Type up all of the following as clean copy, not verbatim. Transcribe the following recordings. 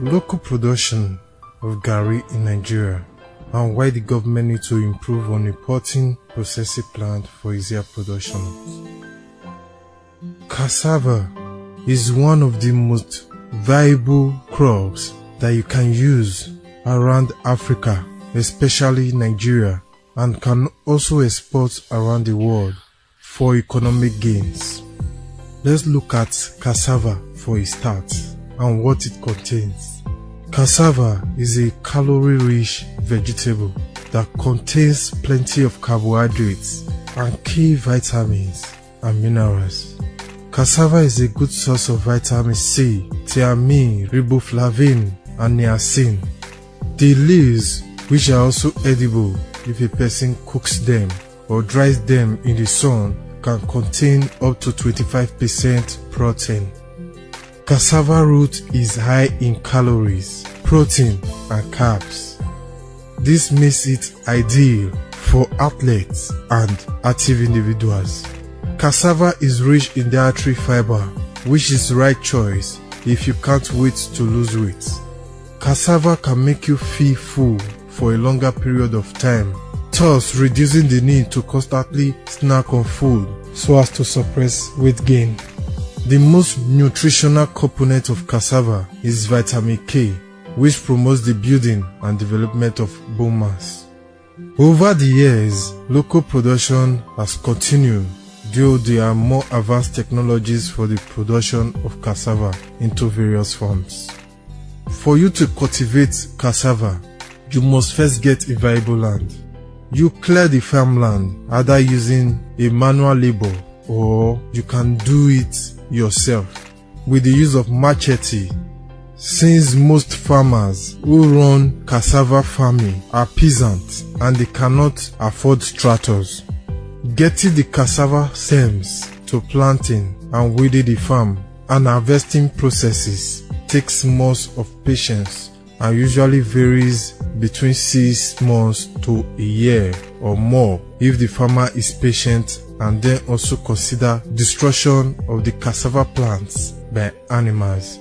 Local production of Garri in Nigeria and why the government needs to improve on importing processing plant for easier production. Cassava is one of the most viable crops that you can use around Africa, especially Nigeria, and can also export around the world for economic gains. Let's look at cassava for a start and what it contains. Cassava is a calorie-rich vegetable that contains plenty of carbohydrates and key vitamins and minerals. Cassava is a good source of vitamin C, thiamine, riboflavin, and niacin. The leaves, which are also edible if a person cooks them or dries them in the sun, can contain up to 25% protein. Cassava root is high in calories, protein, and carbs. This makes it ideal for athletes and active individuals. Cassava is rich in dietary fiber, which is the right choice if you can't wait to lose weight. Cassava can make you feel full for a longer period of time, thus reducing the need to constantly snack on food so as to suppress weight gain. The most nutritional component of cassava is vitamin K, which promotes the building and development of bone mass. Over the years, local production has continued, though there are more advanced technologies for the production of cassava into various forms. For you to cultivate cassava, you must first get a viable land. You clear the farmland either using a manual labor or you can do it yourself with the use of machete, since most farmers who run cassava farming are peasants and they cannot afford tractors. Getting the cassava stems to planting and weeding the farm and harvesting processes takes months of patience and usually varies between 6 months to a year or more if the farmer is patient, and then also consider destruction of the cassava plants by animals.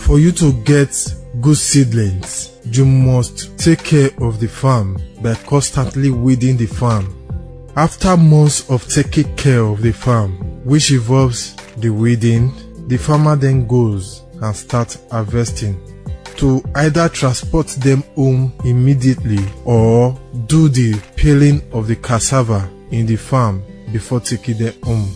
For you to get good seedlings, you must take care of the farm by constantly weeding the farm. After months of taking care of the farm, which involves the weeding, the farmer then goes and starts harvesting to either transport them home immediately or do the peeling of the cassava in the farm before taking them home,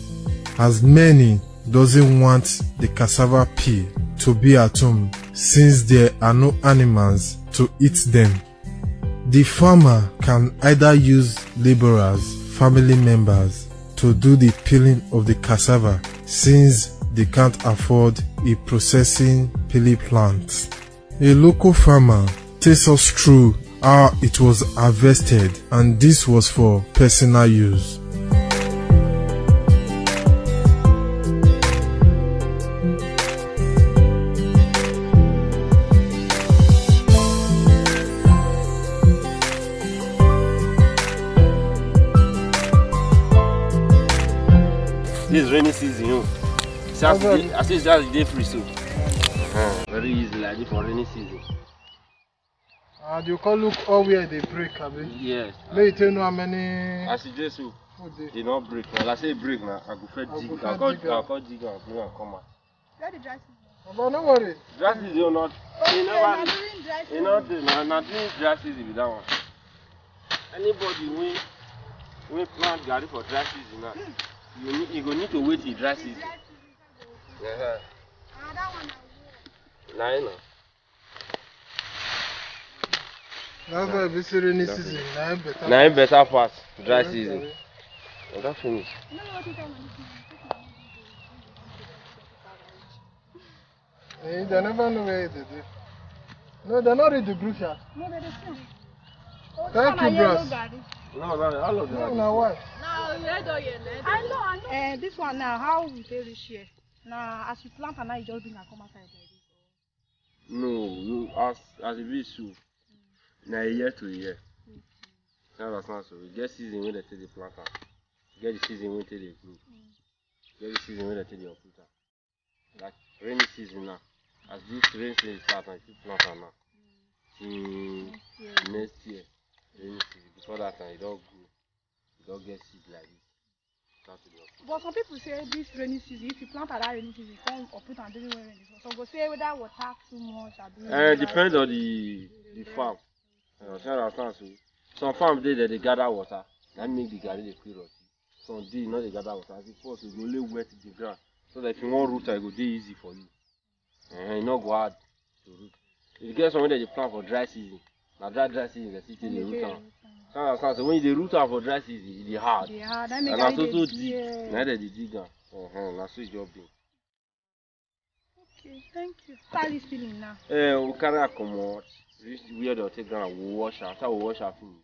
as many doesn't want the cassava peel to be at home since there are no animals to eat them. The farmer can either use laborers, family members to do the peeling of the cassava since they can't afford a processing peeling plant. A local farmer takes us through how it was harvested, and this was for personal use. This is rainy season, you know. I see just day free so. Very easy like this for rainy season. And you can look all where they break, abi? Yes. May you tell know how many? As you just so, they not break. Well, I say break now. I go first dig. I'll call dig and bring and come out. Where the dry season? But no worry. Dry season or not? Okay, not during dry season. Not doing dry season with that one. Anybody we plant garri for dry season now, you go need to wait till dry season. That one. Nah. That's why this rainy season, Now better pass dry season. That finish. They never know where they do. No, they're not ready to brew yet. No, they're the same. Thank you, bros. No, all of them. No, why? I know. This one now, how we pay this year? Now, as you plant and now you just bring and come outside like this. No, as it is so. Now a year to a year. That's not so. We get season when they take the plant out. Get the season when they take the grow. Get the season when they take the uproot. Like rainy season now. As this rain season start, I keep plant am now. Next year, rainy season. Before that time, it don't go. It don't get seed like this. But some people say this rainy season, if you plant at that rainy season, you come or put on during rainy season. So go say whether water too much or it depends on the farm. Some farms they gather water. That make the garri dey quick rot. Some dey not they gather water. As it falls, you go only wet the ground. So that if you want root, it go dey easy for you. And not go hard to root. If you get somewhere that they plant for dry season, now dry season they still dey root am. So when you root am for dry season, it's hard. And that's also deep. Now they dig am. That's so job big. Okay, thank you. How are you feeling now? We carry her come out. Where they'll take ground, we wash her. After we wash her finish,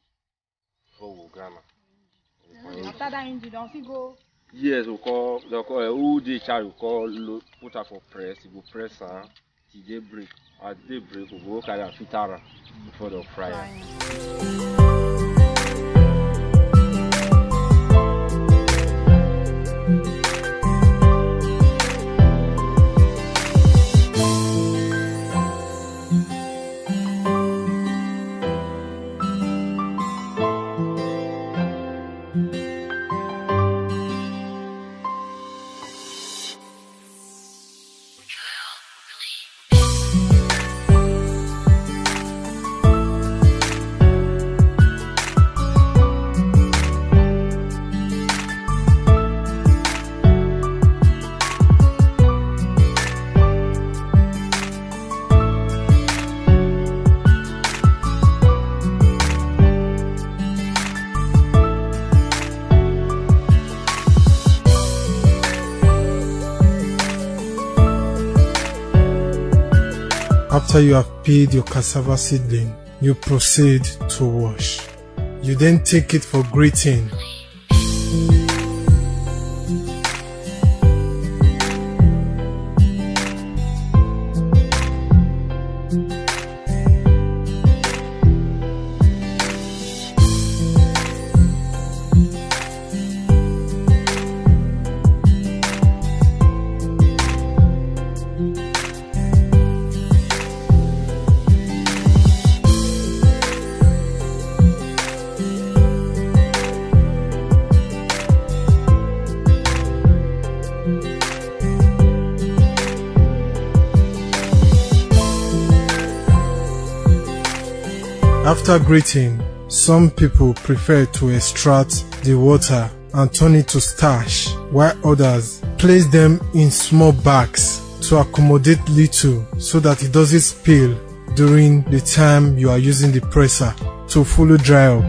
before we grind her. After that engine, don't you go? Yes, they'll call who they charge, we call put her for press. We go press her till they break. As they break, we go carry her fit her before they'll fry her. After you have peeled your cassava seedling, you proceed to wash. You then take it for grating. After grating, some people prefer to extract the water and turn it to starch, while others place them in small bags to accommodate little so that it doesn't spill during the time you are using the presser to fully dry up.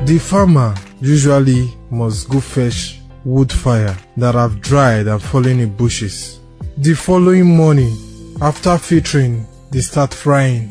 The farmer usually must go fetch wood fire that have dried and fallen in bushes. The following morning, after filtering, they start frying.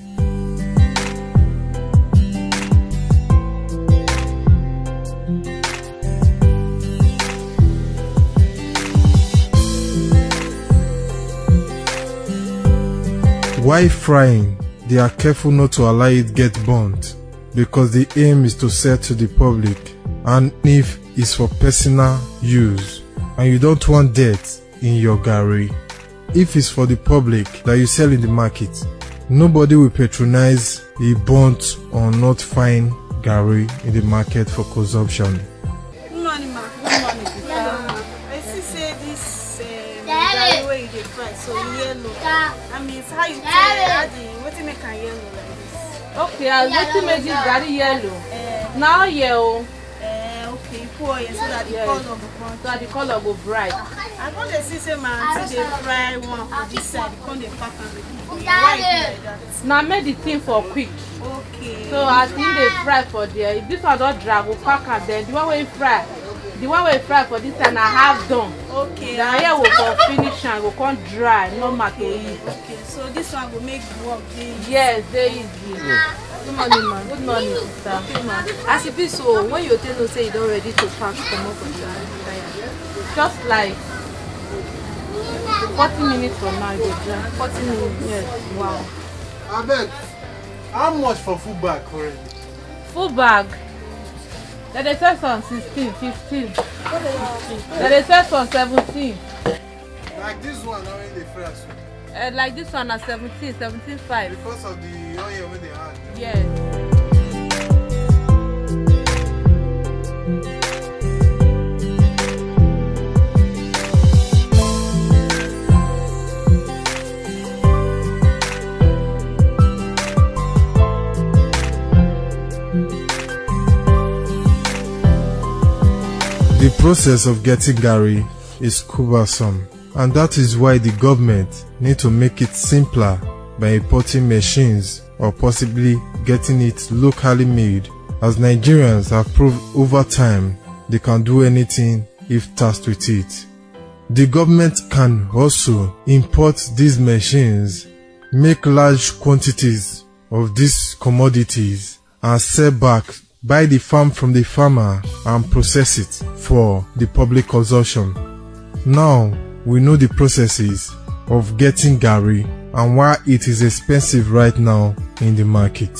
While frying, they are careful not to allow it get burnt because the aim is to sell to the public, and if it's for personal use and you don't want dirt in your garri. If it's for the public that you sell in the market, nobody will patronize a burnt or not fine garri in the market for consumption. Good morning, ma. Good morning, sister. I see say this garri where you dey fry so yellow. I mean, it's how you take wetin make am yellow like this. Okay, wetin make this garri yellow? Now yellow. Okay, pour it so that the color go burn. So that the color go bright. I come dey see say my aunty dey fry one for this side, come dey pack am with me. Why you like that? Now make the thing for quick. Okay. So as in dey fry for there, if this one don dry, go pack am then. The one wey fry for this time na half done. Okay. Then here we go finish am, go come dry, normal to eat. Okay, so this one go make the work dey easy. Yes, dey easy. Good morning, ma. Good morning, sister. Okay, ma. As it be so, when you tell us say you don ready to pack, come up with that. Just like 40 minutes from now, you go dry. 40 minutes. Yes. Wow. Abeg, how much for full bag currently? Full bag. Then they sell some 16, 15. Then they sell some 17. Like this one now in the fry soup. Like this one at 17, 17.5. Because of the oil wey they add. Yes. The process of getting garri is cumbersome, and that is why the government need to make it simpler by importing machines or possibly getting it locally made, as Nigerians have proved over time they can do anything if tasked with it. The government can also import these machines, make large quantities of these commodities and sell back, buy the farm from the farmer and process it for the public consumption. Now we know the processes of getting garri and why it is expensive right now in the market.